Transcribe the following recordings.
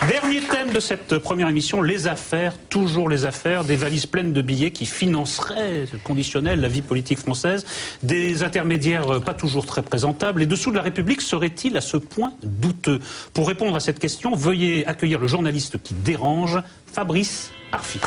Dernier thème de cette première émission, les affaires, toujours les affaires, des valises pleines de billets qui financeraient, conditionnel, la vie politique française, des intermédiaires pas toujours très présentables. Les dessous de la République seraient-ils à ce point douteux? Pour répondre à cette question, veuillez accueillir le journaliste qui dérange, Fabrice Arfi.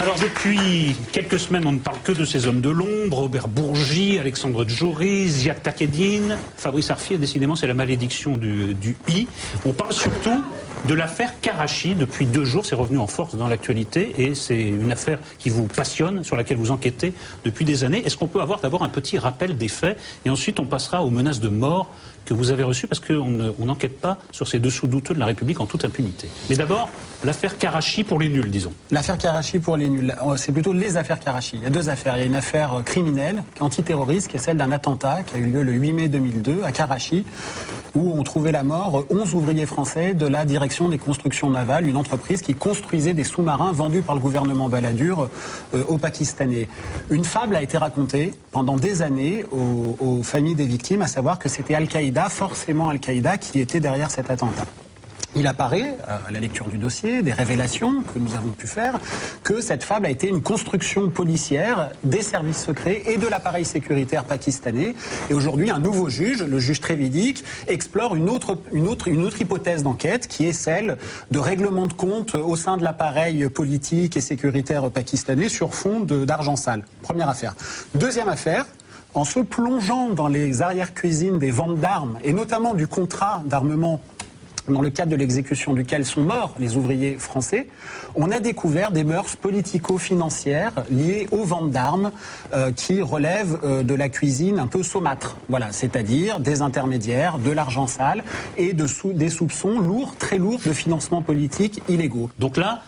Alors depuis quelques semaines, on ne parle que de ces hommes de l'ombre, Robert Bourgi, Alexandre Djouri, Ziad Takieddine. Fabrice Arfi, décidément, c'est la malédiction du I. On parle surtout de l'affaire Karachi. Depuis 2 jours, c'est revenu en force dans l'actualité et c'est une affaire qui vous passionne, sur laquelle vous enquêtez depuis des années. Est-ce qu'on peut avoir d'abord un petit rappel des faits et ensuite on passera aux menaces de mort que vous avez reçues parce qu'on n'enquête pas sur ces dessous douteux de la République en toute impunité. Mais d'abord, l'affaire Karachi pour les nuls, disons. L'affaire Karachi pour les nuls, c'est plutôt les affaires Karachi. Il y a 2 affaires. Il y a une affaire criminelle, antiterroriste, qui est celle d'un attentat qui a eu lieu le 8 mai 2002 à Karachi, où on trouvait la mort 11 ouvriers français de la direction des constructions navales, une entreprise qui construisait des sous-marins vendus par le gouvernement Balladur aux Pakistanais. Une fable a été racontée pendant des années aux familles des victimes, à savoir que c'était Al-Qaïda, forcément Al-Qaïda, qui était derrière cet attentat. Il apparaît, à la lecture du dossier, des révélations que nous avons pu faire, que cette fable a été une construction policière des services secrets et de l'appareil sécuritaire pakistanais. Et aujourd'hui, un nouveau juge, le juge Trévidic, explore une autre hypothèse d'enquête, qui est celle de règlement de compte au sein de l'appareil politique et sécuritaire pakistanais sur fond d'argent sale. Première affaire. Deuxième affaire. En se plongeant dans les arrière-cuisines des ventes d'armes, et notamment du contrat d'armement dans le cadre de l'exécution duquel sont morts les ouvriers français, on a découvert des mœurs politico-financières liées aux ventes d'armes qui relèvent de la cuisine un peu saumâtre. Voilà, c'est-à-dire des intermédiaires, de l'argent sale et des soupçons lourds, très lourds de financement politique illégaux. Donc là,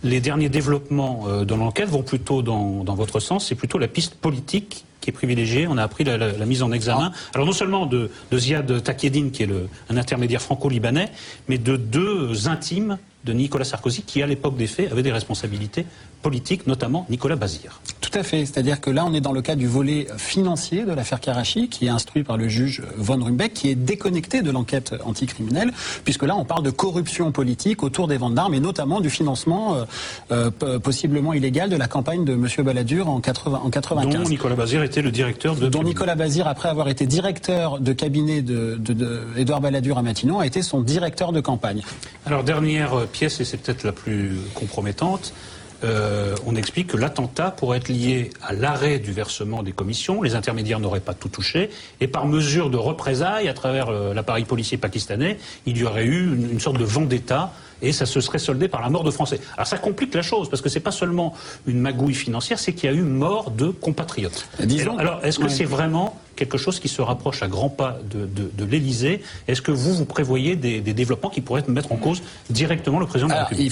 les derniers développements dans l'enquête vont plutôt dans votre sens, c'est plutôt la piste politique qui est privilégiée. On a appris la mise en examen, alors non seulement de Ziad Takieddine, qui est un intermédiaire franco-libanais, mais de 2 intimes de Nicolas Sarkozy, qui à l'époque des faits avaient des responsabilités politiques, notamment Nicolas Bazir. Tout à fait, c'est-à-dire que là on est dans le cas du volet financier de l'affaire Karachi, qui est instruit par le juge Von Rumbeck, qui est déconnecté de l'enquête anticriminelle, puisque là on parle de corruption politique autour des ventes d'armes et notamment du financement possiblement illégal de la campagne de M. Balladur en 95. Dont Nicolas Bazir était le directeur de... Dont Nicolas Bazir, après avoir été directeur de cabinet d'Édouard Balladur à Matignon, a été son directeur de campagne. Alors dernière pièce, et c'est peut-être la plus compromettante, on explique que l'attentat pourrait être lié à l'arrêt du versement des commissions, les intermédiaires n'auraient pas tout touché, et par mesure de représailles à travers l'appareil policier pakistanais, il y aurait eu une sorte de vendetta, et ça se serait soldé par la mort de Français. Alors ça complique la chose, parce que c'est pas seulement une magouille financière, c'est qu'il y a eu mort de compatriotes. Disons, alors est-ce que c'est vraiment quelque chose qui se rapproche à grands pas de l'Élysée? Est-ce que vous prévoyez des développements qui pourraient mettre en cause directement le président de la République?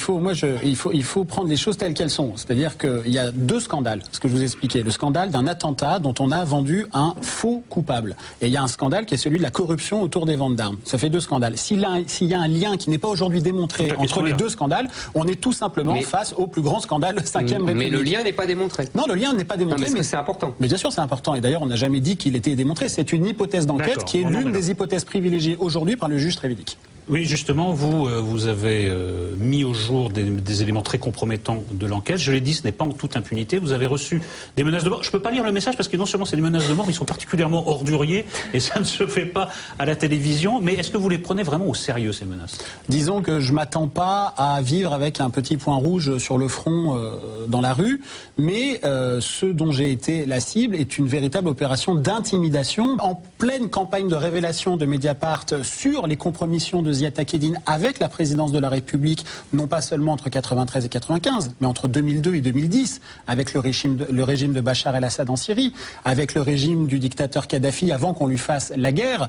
Il faut prendre les choses telles qu'elles sont. C'est-à-dire qu'il y a 2 scandales, ce que je vous expliquais. Le scandale d'un attentat dont on a vendu un faux coupable. Et il y a un scandale qui est celui de la corruption autour des ventes d'armes. Ça fait 2 scandales. S'il y a un lien qui n'est pas aujourd'hui démontré entre les 2 scandales, on est tout simplement face au plus grand scandale de 5e République. Mais le lien n'est pas démontré. Non, le lien n'est pas démontré. Mais c'est important. Mais bien sûr, c'est important. Et d'ailleurs, on n'a jamais dit qu'il était démontré. C'est une hypothèse d'enquête qui est l'une des hypothèses privilégiées aujourd'hui par le juge Trévidic. Oui, justement, vous avez mis au jour des éléments très compromettants de l'enquête. Je l'ai dit, ce n'est pas en toute impunité. Vous avez reçu des menaces de mort. Je ne peux pas lire le message parce que non seulement c'est des menaces de mort, mais ils sont particulièrement orduriers et ça ne se fait pas à la télévision. Mais est-ce que vous les prenez vraiment au sérieux, ces menaces? Disons que je ne m'attends pas à vivre avec un petit point rouge sur le front dans la rue, mais ce dont j'ai été la cible est une véritable opération d'intimidation en pleine campagne de révélation de Mediapart sur les compromissions de Ziad Takieddine avec la présidence de la République, non pas seulement entre 93 et 95, mais entre 2002 et 2010, avec le régime de Bachar el-Assad en Syrie, avec le régime du dictateur Kadhafi avant qu'on lui fasse la guerre.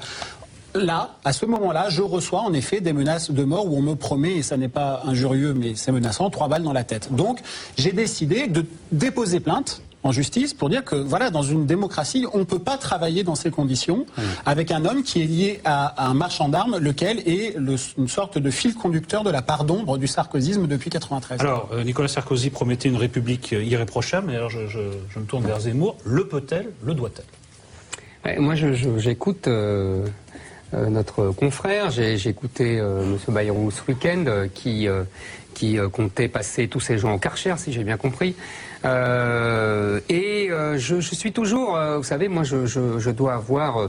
Là, à ce moment-là, je reçois en effet des menaces de mort où on me promet, et ça n'est pas injurieux mais c'est menaçant, 3 balles dans la tête. Donc j'ai décidé de déposer plainte en justice pour dire que voilà, dans une démocratie, on ne peut pas travailler dans ces conditions avec un homme qui est lié à un marchand d'armes, lequel est une sorte de fil conducteur de la part d'ombre du sarkozysme depuis 93. Alors, Nicolas Sarkozy promettait une république irréprochable, mais alors je me tourne vers Zemmour. Le peut-elle, le doit-elle? Ouais, moi, j'écoute notre confrère, j'ai écouté M. Bayrou ce week-end, qui comptait passer tous ces gens au Karcher, si j'ai bien compris. Je suis toujours, vous savez, moi je dois avoir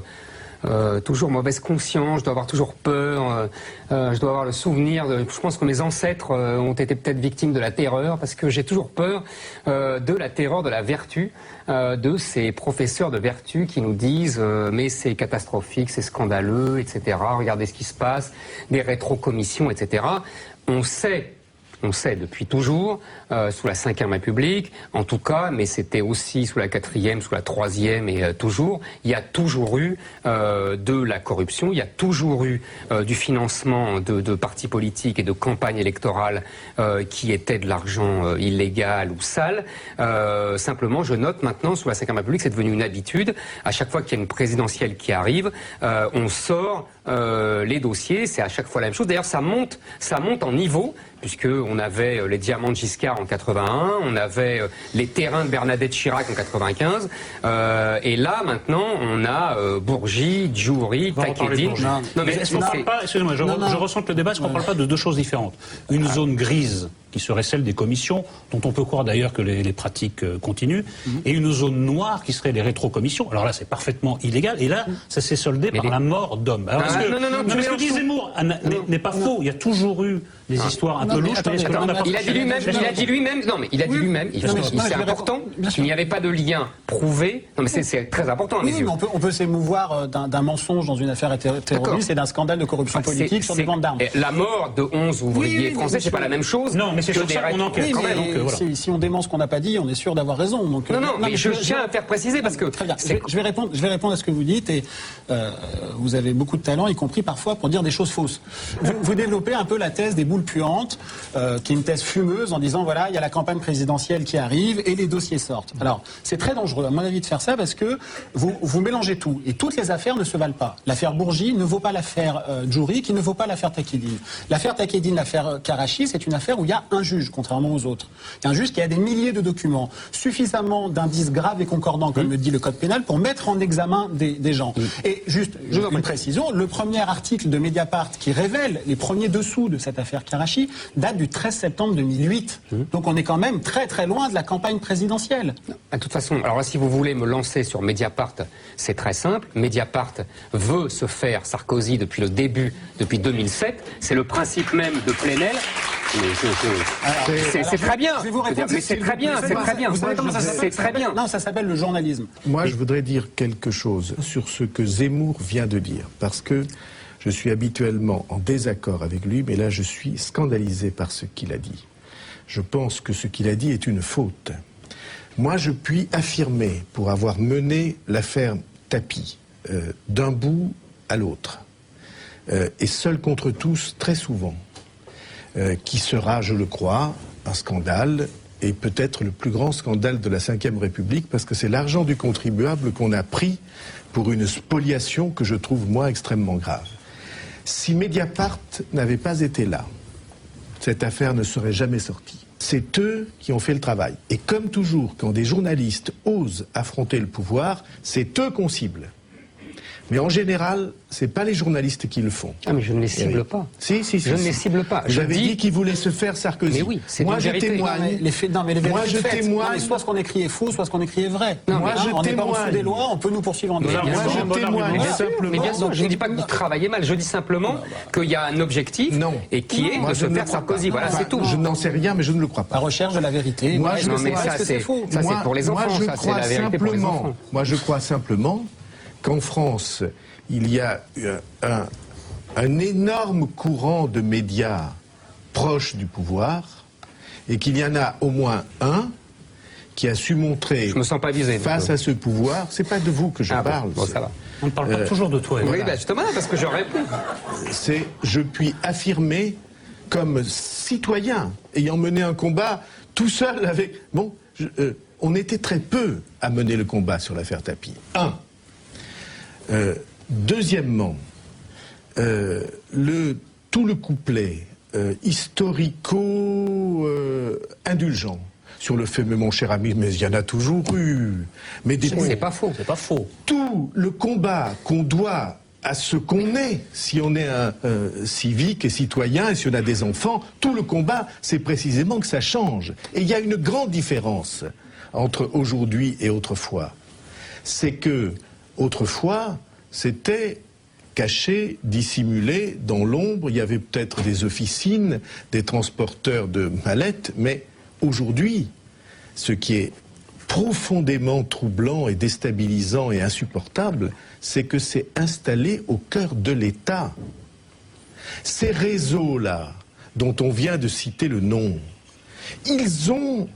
toujours mauvaise conscience, je dois avoir toujours peur, je dois avoir le souvenir, je pense que mes ancêtres ont été peut-être victimes de la terreur, parce que j'ai toujours peur de la terreur de la vertu, de ces professeurs de vertu qui nous disent mais c'est catastrophique, c'est scandaleux, etc. Regardez ce qui se passe, des rétrocommissions, etc. On sait depuis toujours, sous la Ve République, en tout cas, mais c'était aussi sous la 4e, sous la 3e et toujours, il y a toujours eu de la corruption, il y a toujours eu du financement de partis politiques et de campagnes électorales qui étaient de l'argent illégal ou sale. Simplement, je note maintenant, sous la Ve République, c'est devenu une habitude. À chaque fois qu'il y a une présidentielle qui arrive, on sort les dossiers, c'est à chaque fois la même chose. D'ailleurs, ça monte en niveau, puisque on avait les diamants de Giscard en 81, on avait les terrains de Bernadette Chirac en 95, et là maintenant on a Bourgi, Djouri, Takedine. Non mais est-ce qu'on parle pas, excusez-moi, je ressens le débat, est-ce qu'on parle pas de deux choses différentes? Une zone grise qui serait celle des commissions, dont on peut croire d'ailleurs que les pratiques continuent, et une zone noire qui serait les rétrocommissions. Alors là, c'est parfaitement illégal, et là, ça s'est soldé par la mort d'hommes. Alors, ce que dit Zemmour n'est pas faux, il y a toujours eu des histoires un peu louches. Il a dit lui-même, c'est important, qu'il n'y avait pas de lien prouvé. Non mais c'est très important à mes yeux. On peut s'émouvoir d'un mensonge dans une affaire terroriste et d'un scandale de corruption politique sur des ventes d'armes. La mort de 11 ouvriers français, c'est pas la même chose. Non, mais c'est sur ça qu'on enquête. Si on dément ce qu'on n'a pas dit, on est sûr d'avoir raison. Donc, non, mais je tiens à faire préciser parce que... Très bien. Je vais répondre à ce que vous dites, et vous avez beaucoup de talent, y compris parfois pour dire des choses fausses. Vous développez un peu la thèse des boules puantes, qui est une thèse fumeuse, en disant, voilà, il y a la campagne présidentielle qui arrive et les dossiers sortent. Alors, c'est très dangereux, à mon avis, de faire ça, parce que vous mélangez tout. Et toutes les affaires ne se valent pas. L'affaire Bourgi ne vaut pas l'affaire Djouri, qui ne vaut pas l'affaire Takedine. L'affaire Takedine, l'affaire Karachi, c'est une affaire où il y a un juge, contrairement aux autres. Il y a un juge qui a des milliers de documents, suffisamment d'indices graves et concordants, comme le dit le code pénal, pour mettre en examen des gens. Et juste une précision, le premier article de Mediapart qui révèle les premiers dessous de cette affaire Karachi date du 13 septembre 2008. Donc on est quand même très très loin de la campagne présidentielle. De toute façon, alors là, si vous voulez me lancer sur Mediapart, c'est très simple. Mediapart veut se faire Sarkozy depuis le début, depuis 2007. C'est le principe même de Plenel. C'est très bien. C'est très bien, c'est très bien. C'est très bien. Non, ça s'appelle le journalisme. Moi, je voudrais dire quelque chose sur ce que Zemmour vient de dire, parce que je suis habituellement en désaccord avec lui, mais là, je suis scandalisé par ce qu'il a dit. Je pense que ce qu'il a dit est une faute. Moi, je puis affirmer, pour avoir mené l'affaire Tapie, d'un bout à l'autre, et seul contre tous, très souvent, qui sera, je le crois, un scandale, et peut-être le plus grand scandale de la Ve République, parce que c'est l'argent du contribuable qu'on a pris pour une spoliation que je trouve, moi, extrêmement grave. Si Mediapart n'avait pas été là, cette affaire ne serait jamais sortie. C'est eux qui ont fait le travail. Et comme toujours, quand des journalistes osent affronter le pouvoir, c'est eux qu'on cible. Mais en général, c'est pas les journalistes qui le font. Ah, mais je ne les cible pas. Si. Je ne les cible pas. J'avais dit qu'ils voulaient se faire Sarkozy. Mais oui, c'est moi, une je vérité. témoigne. Moi, je témoigne. Soit ce qu'on écrit est faux, soit ce qu'on écrit est vrai. Non, moi, je on n'est pas en dessous témoigne. des lois, on peut nous poursuivre en débat. Moi, je témoigne simplement. Mais bien sûr, je ne dis pas que vous travaillez mal. Je dis simplement qu'il y a un objectif et qui est de se faire Sarkozy. Voilà, c'est tout. Je n'en sais rien, mais je ne le crois pas. La recherche de la vérité. Moi, non, mais ça, c'est pour les enfants. Ça, c'est la vérité pour les enfants. Moi, je crois simplement qu'en France, il y a un énorme courant de médias proches du pouvoir et qu'il y en a au moins un qui a su montrer, je me sens pas visé, face à ce pouvoir, c'est pas de vous que je parle. Bon, ça va. On ne parle pas toujours de toi. Oui, justement, parce que je réponds. Je puis affirmer, comme citoyen, ayant mené un combat tout seul avec... Bon, on était très peu à mener le combat sur l'affaire Tapie. Deuxièmement, tout le couplet historico-indulgent sur le fait, mais mon cher ami, mais il y en a toujours eu. Mais c'est pas faux. C'est pas faux. Tout le combat qu'on doit à ce qu'on est, si on est un civique et citoyen, et si on a des enfants, tout le combat, c'est précisément que ça change. Et il y a une grande différence entre aujourd'hui et autrefois. C'est que, autrefois, c'était caché, dissimulé, dans l'ombre, il y avait peut-être des officines, des transporteurs de mallettes, mais aujourd'hui, ce qui est profondément troublant et déstabilisant et insupportable, c'est que c'est installé au cœur de l'État. Ces réseaux-là, dont on vient de citer le nom, ils ont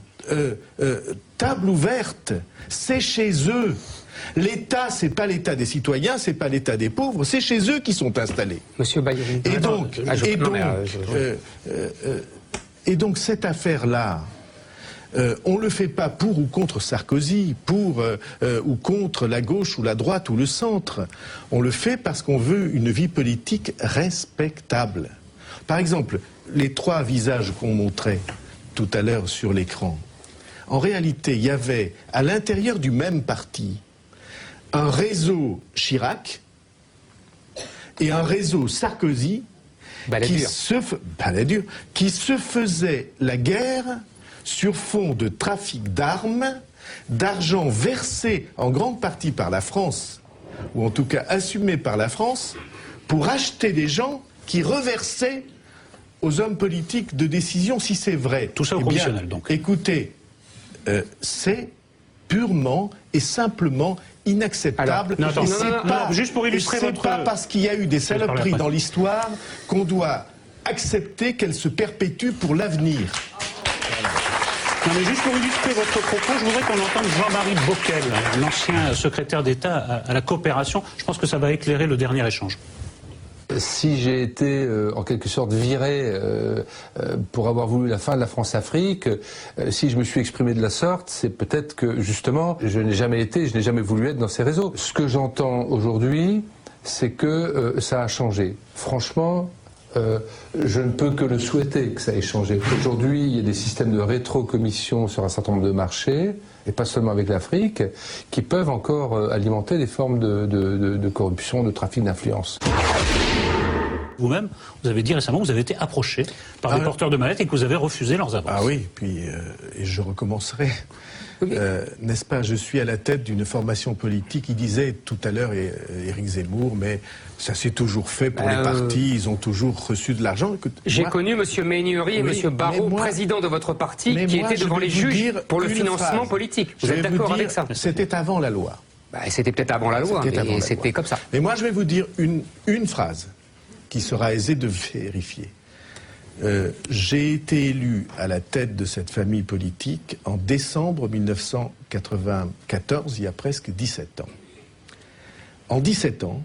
table ouverte, c'est chez eux. L'État, c'est pas l'État des citoyens, c'est pas l'État des pauvres, c'est chez eux qu'ils sont installés. Monsieur Bayrou. Et donc cette affaire-là, on ne le fait pas pour ou contre Sarkozy, ou contre la gauche ou la droite ou le centre. On le fait parce qu'on veut une vie politique respectable. Par exemple, les 3 visages qu'on montrait tout à l'heure sur l'écran, en réalité, il y avait à l'intérieur du même parti un réseau Chirac et un réseau Sarkozy qui se faisait la guerre sur fond de trafic d'armes, d'argent versé en grande partie par la France, ou en tout cas assumé par la France, pour acheter des gens qui reversaient aux hommes politiques de décision, si c'est vrai. Tout ça au conditionnel, donc. Écoutez, c'est purement et simplement inacceptable. Juste pour illustrer c'est pas parce qu'il y a eu des saloperies dans l'histoire qu'on doit accepter qu'elles se perpétuent pour l'avenir. Non, mais juste pour illustrer votre propos, je voudrais qu'on entende Jean-Marie Bockel, l'ancien secrétaire d'État à la coopération. Je pense que ça va éclairer le dernier échange. Si j'ai été en quelque sorte viré pour avoir voulu la fin de la France-Afrique, si je me suis exprimé de la sorte, c'est peut-être que justement je n'ai jamais voulu être dans ces réseaux. Ce que j'entends aujourd'hui, c'est que ça a changé. Franchement, je ne peux que le souhaiter que ça ait changé. Aujourd'hui, il y a des systèmes de rétrocommission sur un certain nombre de marchés, et pas seulement avec l'Afrique, qui peuvent encore alimenter des formes de corruption, de trafic d'influence. Vous-même, vous avez dit récemment que vous avez été approché par des porteurs de mallettes et que vous avez refusé leurs avances. Ah oui, puis et je recommencerai. N'est-ce pas, je suis à la tête d'une formation politique. Il disait tout à l'heure, Éric Zemmour, mais ça s'est toujours fait pour les partis, ils ont toujours reçu de l'argent. J'ai connu M. Ménieri et M. Barrot, président de votre parti, qui étaient devant les juges pour le financement politique. Vous êtes d'accord avec ça? C'était avant la loi. C'était peut-être avant la loi, mais c'était comme ça. Mais moi, je vais vous dire une phrase qui sera aisée de vérifier. J'ai été élu à la tête de cette famille politique en décembre 1994, il y a presque 17 ans. En 17 ans,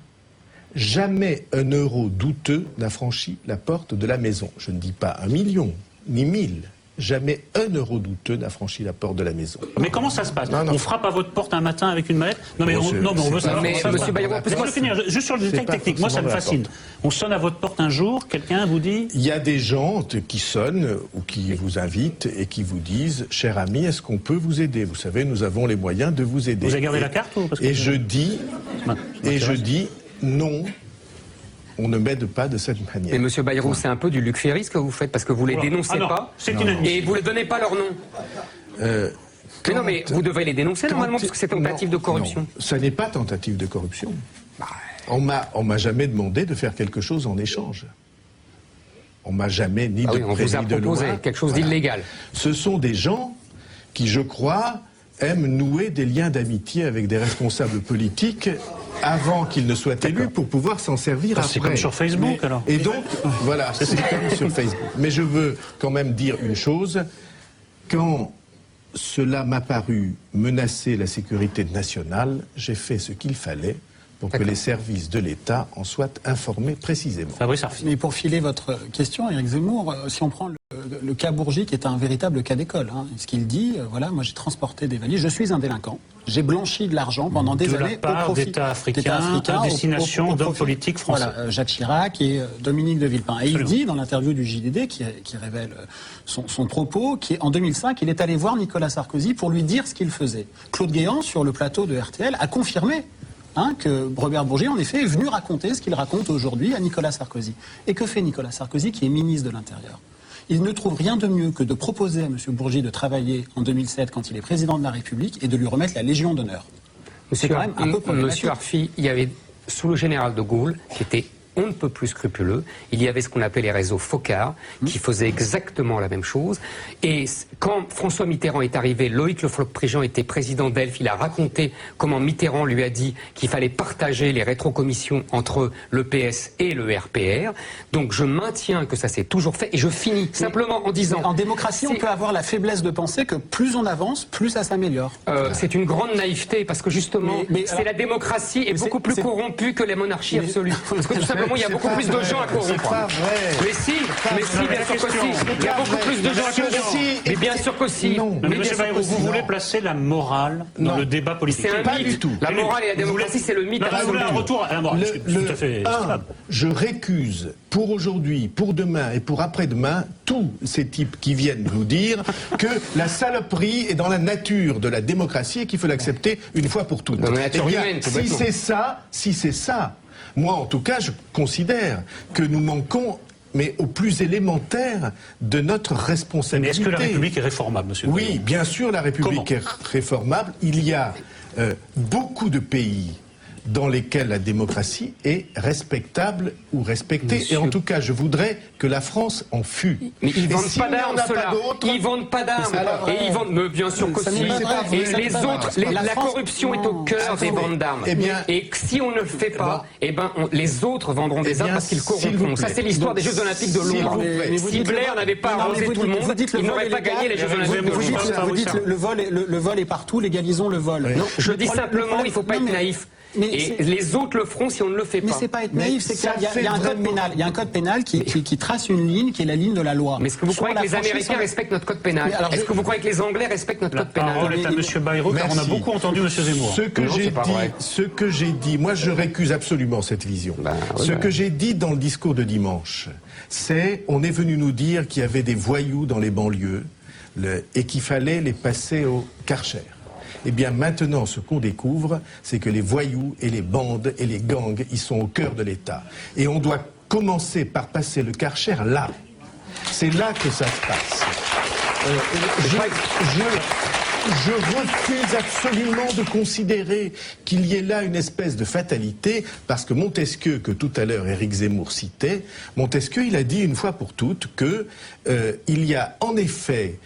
jamais un euro douteux n'a franchi la porte de la maison. Je ne dis pas 1 million, ni 1000. Jamais un euro douteux n'a franchi la porte de la maison. Mais comment ça se passe? On frappe à votre porte un matin avec une mallette? Non, mais on veut savoir. Mais monsieur Bayrou, laissez-moi finir, juste sur le détail technique. Moi, ça me fascine. On sonne à votre porte un jour, quelqu'un vous dit? Il y a des gens qui sonnent ou qui vous invitent et qui vous disent, cher ami, est-ce qu'on peut vous aider? Vous savez, nous avons les moyens de vous aider. Vous avez gardé la carte ou parce que... Et je dis non. On ne m'aide pas de cette manière. Mais monsieur Bayrou, c'est un peu du Luc Ferry ce que vous faites, parce que vous les dénoncez pas, et vous ne donnez pas leur nom. Mais non, mais vous devez les dénoncer normalement, parce que c'est tentative de corruption. Non, ça n'est pas tentative de corruption. On m'a jamais demandé de faire quelque chose en échange. On m'a jamais ni de on vous a proposé quelque chose d'illégal. Ce sont des gens qui, je crois, aiment nouer des liens d'amitié avec des responsables politiques avant qu'ils ne soient élus pour pouvoir s'en servir après. C'est comme sur Facebook, alors. Et donc, voilà, c'est comme sur Facebook. Mais je veux quand même dire une chose. Quand cela m'a paru menacer la sécurité nationale, j'ai fait ce qu'il fallait pour que les services de l'État en soient informés précisément. Fabrice Arfi. Mais pour filer votre question, Éric Zemmour, si on prend le cas Bourgi qui est un véritable cas d'école. Hein. Ce qu'il dit, voilà, moi j'ai transporté des valises, je suis un délinquant, j'ai blanchi de l'argent pendant des années de la part d'États africains à destination d'hommes politiques français. Voilà, Jacques Chirac et Dominique de Villepin. Et Absolument. il dit dans l'interview du JDD, qui révèle son propos, qu'en 2005, il est allé voir Nicolas Sarkozy pour lui dire ce qu'il faisait. Claude Guéant, sur le plateau de RTL, a confirmé que Robert Bourgi, en effet, est venu raconter ce qu'il raconte aujourd'hui à Nicolas Sarkozy. Et que fait Nicolas Sarkozy, qui est ministre de l'Intérieur? Il ne trouve rien de mieux que de proposer à M. Bourgi de travailler en 2007, quand il est président de la République, et de lui remettre la Légion d'honneur. C'est quand même un peu problématique. Monsieur Arfi, il y avait, sous le général de Gaulle, qui était on ne peut plus scrupuleux, il y avait ce qu'on appelait les réseaux Focard, qui faisaient exactement la même chose. Et quand François Mitterrand est arrivé, Loïc Le Floch-Prigent était président d'Elf, il a raconté comment Mitterrand lui a dit qu'il fallait partager les rétrocommissions entre le PS et le RPR. Donc je maintiens que ça s'est toujours fait, et je finis simplement en disant... En démocratie, on peut avoir la faiblesse de penser que plus on avance, plus ça s'améliore. C'est une grande naïveté, parce que justement, c'est la démocratie est beaucoup plus corrompue que les monarchies absolues. Parce que tout simplement, il y a beaucoup plus de gens à corrompre. Mais si, bien sûr que si. Il y a beaucoup plus de gens à corrompre. Mais bien sûr que si. Non, mais M. Bayrou, vous voulez placer la morale dans le débat politique. C'est un Pas mythe. du tout. La morale et la démocratie, c'est le mythe Vous absolu. voulez un retour à la morale, tout à fait estimable. Je récuse pour aujourd'hui, pour demain et pour après-demain tous ces types qui viennent nous dire que la saloperie est dans la nature de la démocratie et qu'il faut l'accepter une fois pour toutes. Dans la nature Eh bien, humaine, tout si bêtement. c'est ça, moi en tout cas je considère que nous manquons mais au plus élémentaire de notre Mais responsabilité. est-ce que la République est réformable, monsieur Oui, Bayrou? bien sûr, la République Comment est réformable. Il y a beaucoup de pays dans lesquels la démocratie est respectable ou respectée. Monsieur. Et en tout cas, je voudrais que la France en fût. Mais ils Et vendent s'il pas n'y en d'armes, a pas ceux-là. d'autres- Ils vendent pas d'armes. Et ils vendent, mais bien sûr que Ça si. n'est pas vrai, Et ça n'est les pas vrai. autres, La la France- corruption est au cœur des Attendez. ventes d'armes. Eh bien- Et si on ne le fait pas, les autres vendront des Eh armes bien, parce qu'ils s'il vous corrompront. plaît. Ça, c'est l'histoire des Jeux Olympiques de S'il Londres. vous plaît. Mais vous Si dites Blair n'avait pas arrosé tout le monde, il n'aurait pas gagné les Jeux Olympiques de Vous dites, Londres. vous dites le vol est partout, légalisons le vol. Non, je dis Le problème- simplement, il ne faut pas non, être mais- naïf. mais Et c'est- les autres le feront si on ne le fait Mais pas. c'est pas être Mais naïf, c'est ça qu'il y a fait un code vraiment- pénal. Il y a un code pénal qui trace une ligne qui est la ligne de la loi. Mais est-ce que vous Sur croyez la que les franchise, Américains ça- respectent notre code pénal? Mais alors, Est-ce que vous croyez que les Anglais respectent notre La code pénal? parole est à M. Bayrou, car on a Merci. beaucoup entendu M. Zemmour. Ce que Non, j'ai c'est pas vrai. dit, moi je récuse absolument cette vision. Ce que j'ai dit dans le discours de dimanche, c'est on est venu nous dire qu'il y avait des voyous dans les banlieues et qu'il fallait les passer au Karcher. Eh bien maintenant, ce qu'on découvre, c'est que les voyous et les bandes et les gangs, ils sont au cœur de l'État. Et on doit commencer par passer le Karcher là. C'est là que ça se passe. Je refuse absolument de considérer qu'il y ait là une espèce de fatalité, parce que Montesquieu, que tout à l'heure Éric Zemmour citait, Montesquieu, il a dit une fois pour toutes que il y a en effet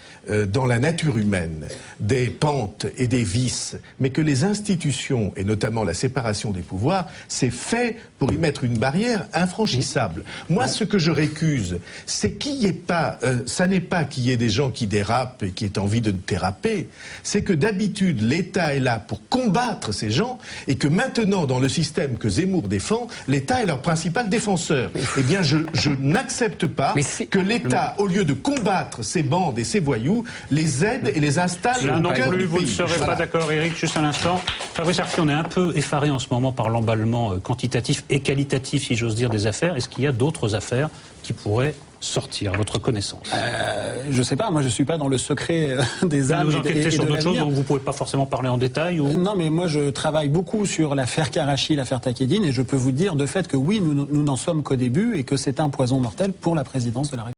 dans la nature humaine des pentes et des vices, mais que les institutions, et notamment la séparation des pouvoirs, c'est fait pour y mettre une barrière infranchissable. Moi, ce que je récuse, c'est qu'il n'y ait pas, ça n'est pas qu'il y ait des gens qui dérapent et qui aient envie de déraper, c'est que d'habitude, l'État est là pour combattre ces gens, et que maintenant, dans le système que Zemmour défend, l'État est leur principal défenseur. Eh bien, je n'accepte pas que l'État, au lieu de combattre ces bandes et ces voyous, les aide et les installe Là au non cœur plus, du vous ne pays. serez Voilà. pas d'accord, Éric, juste un instant. Fabrice Arfi, on est un peu effaré en ce moment par l'emballement quantitatif et qualitatif, si j'ose dire, des affaires. Est-ce qu'il y a d'autres affaires qui pourraient sortir à votre connaissance? Je ne sais pas, moi je ne suis pas dans le secret des âmes Vous et enquêtez sur de d'autres choses l'avenir. dont vous ne pouvez pas forcément parler en détail ou... Non, mais moi je travaille beaucoup sur l'affaire Karachi, l'affaire Takedine, et je peux vous dire de fait que oui, nous n'en sommes qu'au début et que c'est un poison mortel pour la présidence de la République.